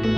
Hi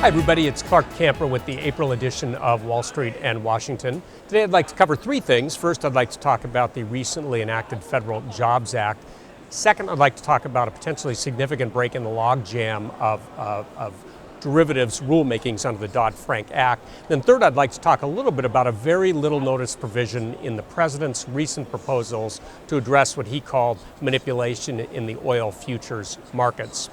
everybody, it's Clarke Camper with the April edition of Wall Street and Washington. Today I'd like to cover three things. First, I'd like to talk about the recently enacted Federal Jobs Act. Second, I'd like to talk about a potentially significant break in the logjam of derivatives rulemakings under the Dodd-Frank Act. Then third, I'd like to talk a little bit about a very little notice provision in the president's recent proposals to address what he called manipulation in the oil futures markets.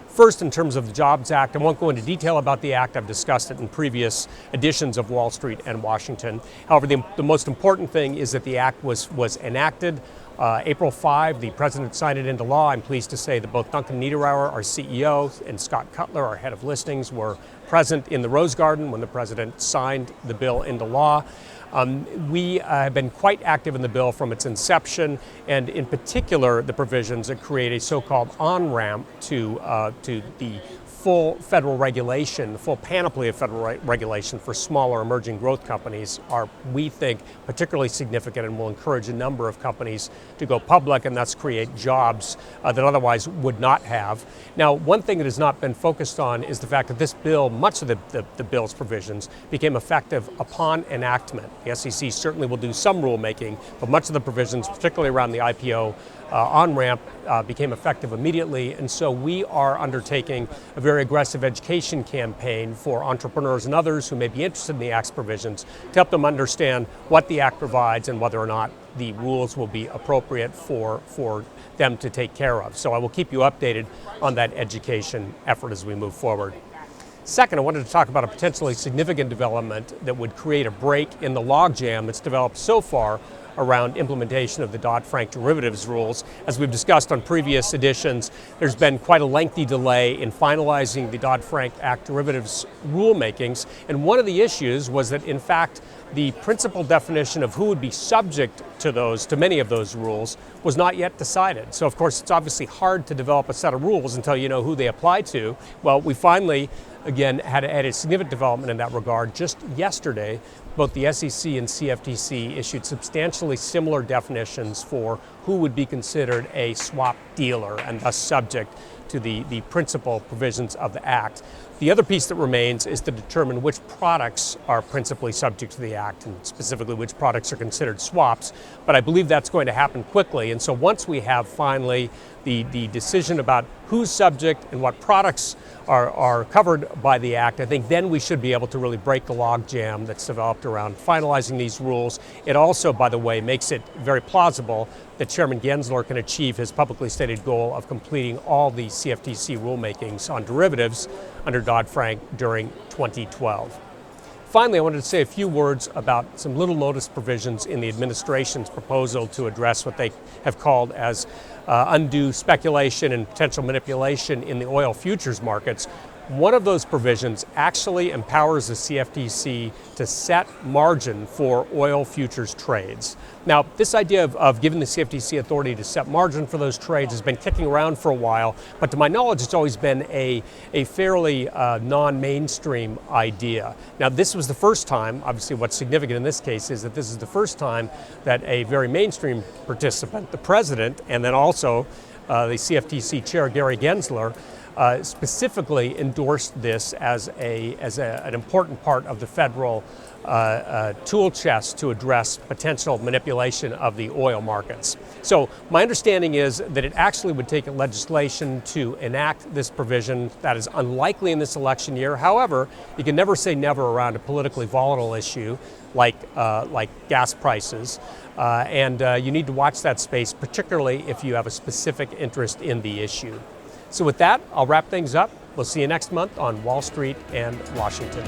First, in terms of the Jobs Act, I won't go into detail about the act. I've discussed it in previous editions of Wall Street and Washington. However, the most important thing is that the act was enacted April 5. The president signed it into law. I'm pleased to say that both Duncan Niederauer, our CEO, and Scott Cutler, our head of listings, were present in the Rose Garden when the president signed the bill into law. We have been quite active in the bill from its inception, and in particular the provisions that create a so-called on-ramp to the full federal regulation, the full panoply of federal regulation for smaller emerging growth companies are, we think, particularly significant and will encourage a number of companies to go public and thus create jobs that otherwise would not have. Now, one thing that has not been focused on is the fact that this bill, much of the bill's provisions, became effective upon enactment. The SEC certainly will do some rulemaking, but much of the provisions, particularly around the IPO on-ramp, became effective immediately, and so we are undertaking a very aggressive education campaign for entrepreneurs and others who may be interested in the Act's provisions to help them understand what the Act provides and whether or not the rules will be appropriate for them to take care of. So I will keep you updated on that education effort as we move forward. Second, I wanted to talk about a potentially significant development that would create a break in the logjam that's developed so far around implementation of the Dodd-Frank derivatives rules. As we've discussed on previous editions, there's been quite a lengthy delay in finalizing the Dodd-Frank Act derivatives rulemakings, and one of the issues was that, in fact, the principal definition of who would be subject to many of those rules was not yet decided. So, of course, it's obviously hard to develop a set of rules until you know who they apply to. Well, we finally, again, had a significant development in that regard. Just yesterday, both the SEC and CFTC issued substantially similar definitions for who would be considered a swap dealer and thus subject to the principal provisions of the Act. The other piece that remains is to determine which products are principally subject to the Act, and specifically which products are considered swaps. But I believe that's going to happen quickly, and so once we have finally the decision about who's subject and what products are covered by the Act, I think then we should be able to really break the logjam that's developed around finalizing these rules. It also, by the way, makes it very plausible that Chairman Gensler can achieve his publicly stated goal of completing all the CFTC rulemakings on derivatives under Dodd-Frank during 2012. Finally, I wanted to say a few words about some little notice provisions in the administration's proposal to address what they have called as undue speculation and potential manipulation in the oil futures markets. One of those provisions actually empowers the CFTC to set margin for oil futures trades. Now, this idea of giving the CFTC authority to set margin for those trades has been kicking around for a while, but to my knowledge, it's always been a fairly non-mainstream idea. Now, this was the first time, obviously what's significant in this case is that this is the first time that a very mainstream participant, the president, and then also the CFTC chair, Gary Gensler, specifically endorsed this as an important part of the federal tool chest to address potential manipulation of the oil markets. So my understanding is that it actually would take legislation to enact this provision. That is unlikely in this election year. However, you can never say never around a politically volatile issue like gas prices. And you need to watch that space, particularly if you have a specific interest in the issue. So with that, I'll wrap things up. We'll see you next month on Wall Street and Washington.